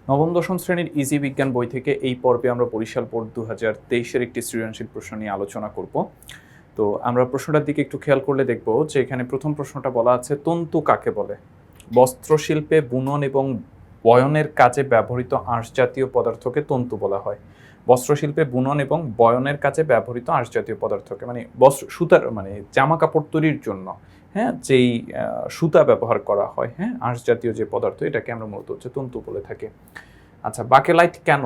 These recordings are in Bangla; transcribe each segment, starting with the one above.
নবম দশম শ্রেণীর ইজি বিজ্ঞান বই থেকে এই পর্বে আমরা বরিশাল বোর্ড 2023-এর একটি সৃজনশীল প্রশ্ন নিয়ে আলোচনা করব। তো আমরা প্রশ্নটার দিকে একটু খেয়াল করলে দেখব যে এখানে প্রথম প্রশ্নটা বলা আছে তন্তু কাকে বলে। বস্ত্রশিল্পে বুনন এবং বয়নের কাজে ব্যবহৃত আঁশ জাতীয় পদার্থকে তন্তু বলা হয়। বস্ত্রশিল্পে বুনন এবং বয়নের কাজে ব্যবহৃত আঁশ জাতীয় পদার্থকে মানে সুতার মানে জামা কাপড় তৈরির জন্য যেই সুতা ব্যবহার করা হয় আঁশ জাতীয় যে পদার্থ এটাকে আমরা মূলত হচ্ছে তন্তু বলে থাকি। আচ্ছা, বাকেলাইট কেন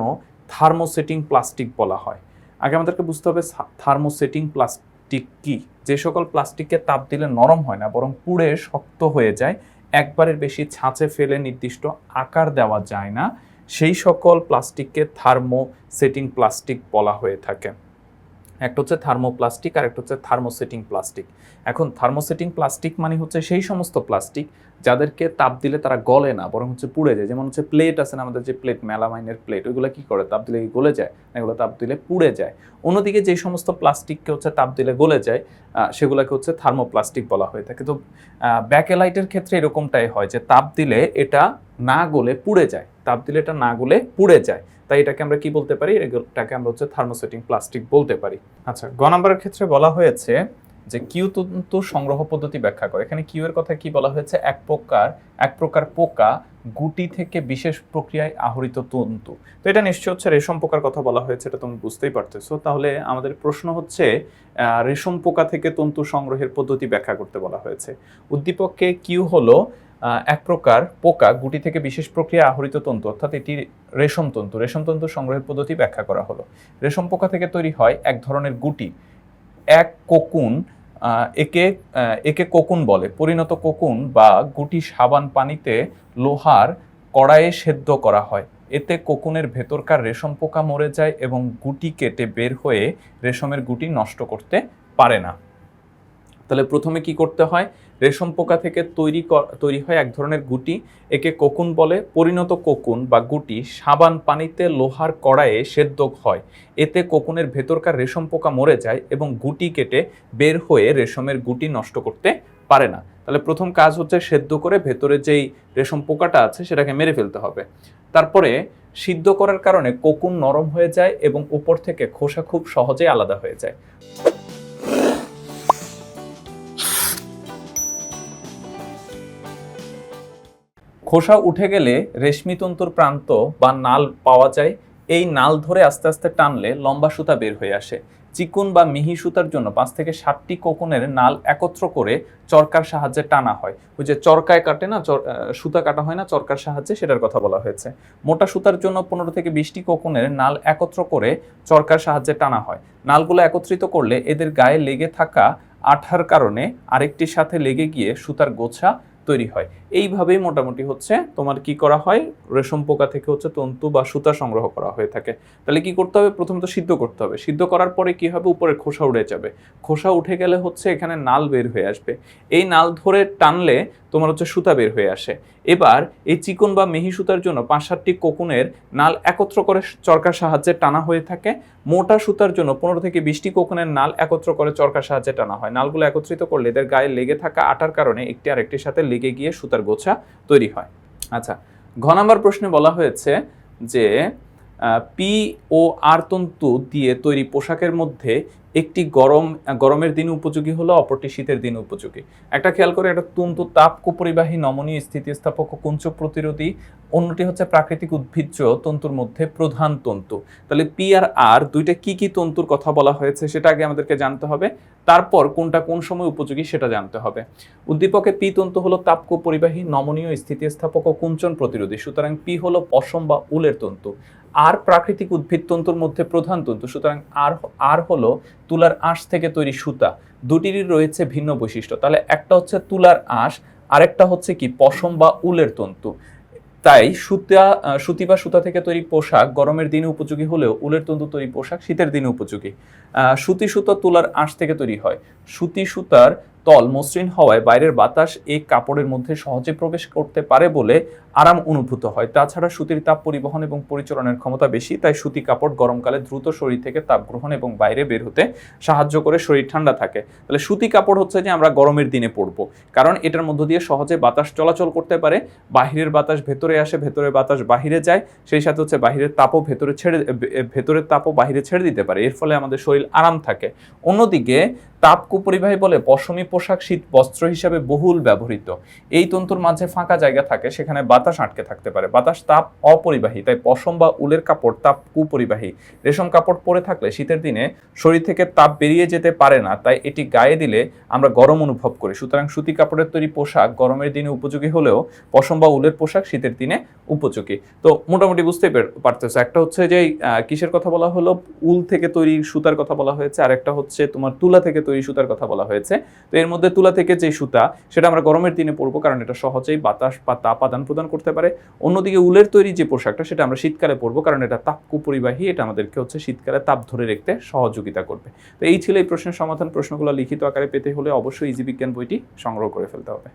থার্মোসেটিং প্লাস্টিক বলা হয়? আগে আমাদেরকে বুঝতে হবে থার্মোসেটিং প্লাস্টিক কি। যে সকল প্লাস্টিককে তাপ দিলে নরম হয় না বরং পুড়ে শক্ত হয়ে যায়, একবারের বেশি ছাঁচে ফেলে নির্দিষ্ট আকার দেওয়া যায় না, সেই সকল প্লাস্টিককে থার্মোসেটিং প্লাস্টিক বলা হয়ে থাকে। একটা হচ্ছে থার্মোপ্লাস্টিক আর একটা হচ্ছে থার্মোসেটিং প্লাস্টিক। এখন থার্মোসেটিং প্লাস্টিক মানে হচ্ছে সেই সমস্ত প্লাস্টিক যাদেরকে তাপ দিলে তারা গলে না বরং হচ্ছে পুড়ে যায়। যেমন হচ্ছে প্লেট আছে না, আমাদের যে প্লেট, মেলামাইনের প্লেট, ওইগুলো কি করে, তাপ দিলে গলে যায় না, এগুলো তাপ দিলে পুড়ে যায়। অন্যদিকে যে সমস্ত প্লাস্টিককে হচ্ছে তাপ দিলে গলে যায় সেগুলোকে হচ্ছে থার্মোপ্লাস্টিক বলা হয়ে থাকে। তো ব্যাকেলাইটের ক্ষেত্রে এরকমটাই হয় যে তাপ দিলে এটা না গলে পুড়ে যায়, তাপ দিলে এটা না গলে পুড়ে যায়, তাই এটাকে আমরা কি বলতে পারি, এটাকে আমরা হচ্ছে থার্মোসেটিং প্লাস্টিক বলতে পারি। আচ্ছা, গ নম্বরের ক্ষেত্রে বলা হয়েছে যে কিউ তন্তু সংগ্রহ পদ্ধতি ব্যাখ্যা করে। এখানে কিউ এর কথা কি বলা হয়েছে, এক প্রকার পোকা গুটি থেকে বিশেষ প্রক্রিয়ায় আহরিত তন্তু। তো এটা নিশ্চয় হচ্ছে রেশম পোকার কথা বলা হয়েছে, এটা তুমি বুঝতেই পারতেছো। তাহলে আমাদের প্রশ্ন হচ্ছে রেশম পোকা থেকে তন্তু সংগ্রহের পদ্ধতি ব্যাখ্যা করতে বলা হয়েছে। উদ্দীপককে কিউ হলো এক প্রকার পোকা গুটি থেকে বিশেষ প্রক্রিয়া আহরিত তন্তু, অর্থাৎ এটি রেশম তন্তু সংগ্রহের পদ্ধতি ব্যাখ্যা করা হলো। রেশম পোকা থেকে তৈরি হয় এক ধরনের গুটি, এক কোকুন, একে কোকুন বলে। পরিণত কোকুন বা গুটি সাবান পানিতে লোহার কড়াইয়ে সেদ্ধ করা হয়। এতে কোকুনের ভেতরকার রেশম পোকা মরে যায় এবং গুটি কেটে বের হয়ে রেশমের গুটি নষ্ট করতে পারে না। তাহলে প্রথমে কি করতে হয়, রেশম পোকা থেকে তৈরি হয় এক ধরনের গুটি, একে কোকুন বলে। পরিণত কোকুন বা গুটি সাবান পানিতে লোহার কড়াইয়ে সেদ্ধ হয়। এতে কোকুনের ভেতরকার রেশম পোকা মরে যায় এবং গুটি কেটে বের হয়ে রেশমের গুটি নষ্ট করতে পারে না। তাহলে প্রথম কাজ হচ্ছে সেদ্ধ করে ভেতরে যেই রেশম পোকাটা আছে সেটাকে মেরে ফেলতে হবে। তারপরে সিদ্ধ করার কারণে কোকুন নরম হয়ে যায় এবং উপর থেকে খোসা খুব সহজে আলাদা হয়ে যায়। খোসা উঠে গেলে রেশমি তন্তুর প্রান্ত বা নাল পাওয়া যায়। এই নাল ধরে আস্তে আস্তে টানলে লম্বা সুতা বের হয়ে আসে। চিকুন বা মিহি সুতার জন্য 5 থেকে 7টি কোকুনের নাল একত্র করে চরকার সাহায্যে টানা হয়। ওই যে চরকায় কাটে না, সুতা কাটা হয় না চরকার সাহায্যে, সেটার কথা বলা হয়েছে। মোটা সুতার জন্য 15 থেকে 20টি কোকুনের নাল একত্র করে চরকার সাহায্যে টানা হয়। নালগুলো একত্রিত করলে এদের গায়ে লেগে থাকা আঠার কারণে আরেকটির সাথে লেগে গিয়ে সুতার গোছা তৈরি হয়। এইভাবেই মোটামুটি হচ্ছে তোমার কি করা হয়, রেশম পোকা থেকে হচ্ছে তন্তু বা সুতা সংগ্রহ করা হয়ে থাকে। তাহলে কি করতে হবে, প্রথমত সিদ্ধ করতে হবে। সিদ্ধ করার পরে কি হবে, উপরে খোসা উঠে যাবে। খোসা উঠে গেলে হচ্ছে এখানে নাল বের হয়ে আসবে। এই নাল ধরে টানলে তোমার হচ্ছে সুতা বের হয়ে আসে। এবার এই চিকন বা মিহি সুতার জন্য 5-7টি কোকুনের নাল একত্র করে চরকার সাহায্যে টানা হয়ে থাকে। মোটা সুতার জন্য 15 থেকে 20টি কোকুনের নাল একত্র করে চরকার সাহায্যে টানা হয়। নালগুলো একত্রিত করলে এদের গায়ে লেগে থাকা আটার কারণে একটি আরেকটির সাথে লেগে গিয়ে সুতার গোছা তৈরি হয়। আচ্ছা, ঘ নম্বর প্রশ্নে বলা হয়েছে যে পি ও আর তন্তু দিয়ে তৈরি পোশাকের মধ্যে একটি গরমের দিন উপযোগী হলো, অপরটি শীতের দিন উপযোগী। একটা খেয়াল করে, একটা তন্তু তাপ পরিবাহী, নমনীয়, স্থিতিস্থাপক ও কুঞ্চক প্রতিরোধী। অন্যটি হচ্ছে প্রাকৃতিক উদ্ভিজ্জ তন্তুর মধ্যে প্রধান তন্তু। তাহলে পি আর আর দুইটা কি কি তন্তুর কথা বলা হয়েছে সেটা আগে আমাদেরকে জানতে হবে, তারপর কোনটা কোন সময় উপযোগী সেটা জানতে হবে। উদ্দীপকে পি তন্তু হলো তাপ পরিবাহী, নমনীয়, স্থিতিস্থাপক ও কুঞ্চন প্রতিরোধী। সুতরাং পি হলো পশম বা উলের তন্তু। আর প্রাকৃতিক উদ্ভিদ তন্তুর মধ্যে প্রধান তন্তু, সুতরাং আর হলো তুলার আঁশ থেকে তৈরি সুতা। দুটিরই রয়েছে ভিন্ন বৈশিষ্ট্য। তাহলে একটা হচ্ছে তুলার আঁশ, আরেকটা হচ্ছে কি পশম বা উলের তন্তু। তাই সুতি বা সুতা থেকে তৈরি পোশাক গরমের দিনে উপযোগী হলেও উলের তন্তু তৈরি পোশাক শীতের দিনে উপযোগী। সুতি সুতা তুলার আঁশ থেকে তৈরি হয়। সুতি সুতার তল মসৃণ হওয়ায় বাইরের বাতাস এই কাপড়ের মধ্যে সহজে প্রবেশ করতে পারে বলে আরাম অনুভূত হয়। তাছাড়া সুতির তাপ পরিবহন এবং পরিচালনের ক্ষমতা বেশি, তাই সুতি কাপড় গরমকালে দ্রুত শরীর থেকে তাপ গ্রহণ এবং বাইরে বের হতে সাহায্য করে, শরীর ঠান্ডা থাকে। তাহলে সুতি কাপড় হচ্ছে যে আমরা গরমের দিনে পরবো, কারণ এটার মধ্য দিয়ে সহজে বাতাস চলাচল করতে পারে, বাহিরের বাতাস ভেতরে আসে, ভেতরের বাতাস বাহিরে যায়, সেই সাথে হচ্ছে বাহিরের তাপও ভেতরের তাপও বাহিরে ছেড়ে দিতে পারে, এর ফলে আমাদের শরীর আরাম থাকে। অন্যদিকে তাপ কুপরিবাহী বলে পশমি পোশাক শীত বস্ত্র হিসাবে বহুল ব্যবহৃত। এই তন্তুর মাঝে ফাঁকা জায়গা থাকে, সেখানে বাতাস আটকে থাকতে পারে। বাতাস তাপ অপরিবাহী, তাই পশম বা উলের কাপড় তাপ কুপরিবাহী। রেশম কাপড় পরে থাকলে শীতের দিনে শরীর থেকে তাপ বেরিয়ে যেতে পারে না, তাই এটি গায়ে দিলে আমরা গরম অনুভব করি। সুতরাং সুতি কাপড়ের তৈরি পোশাক গরমের দিনে উপযোগী হলেও পশম বা উলের পোশাক শীতের দিনে উপযোগী। তো মোটামুটি বুঝতেই পারতেছো, একটা হচ্ছে যে কিসের কথা বলা হলো, উল থেকে তৈরি সুতার কথা বলা হয়েছে, আর একটা হচ্ছে তোমার তুলা থেকে তৈরি সুতার কথা বলা হয়েছে। তো এর মধ্যে তুলা থেকে যে সুতা সেটা আমরা গরমের দিনে পরবো, কারণ এটা সহজেই বাতাস বা তাপ আদান প্রদান করতে পারে। অন্যদিকে উলের তৈরি যে পোশাকটা সেটা আমরা শীতকালে পরবো, কারণ এটা তাপ কুপরিবাহী, এটা আমাদেরকে হচ্ছে শীতকালে তাপ ধরে রাখতে সহযোগিতা করবে। তো এই ছিল এই প্রশ্নের সমাধান। প্রশ্নগুলো লিখিত আকারে পেতে হলে অবশ্যই ইজি বিজ্ঞান বইটি সংগ্রহ করে ফেলতে হবে।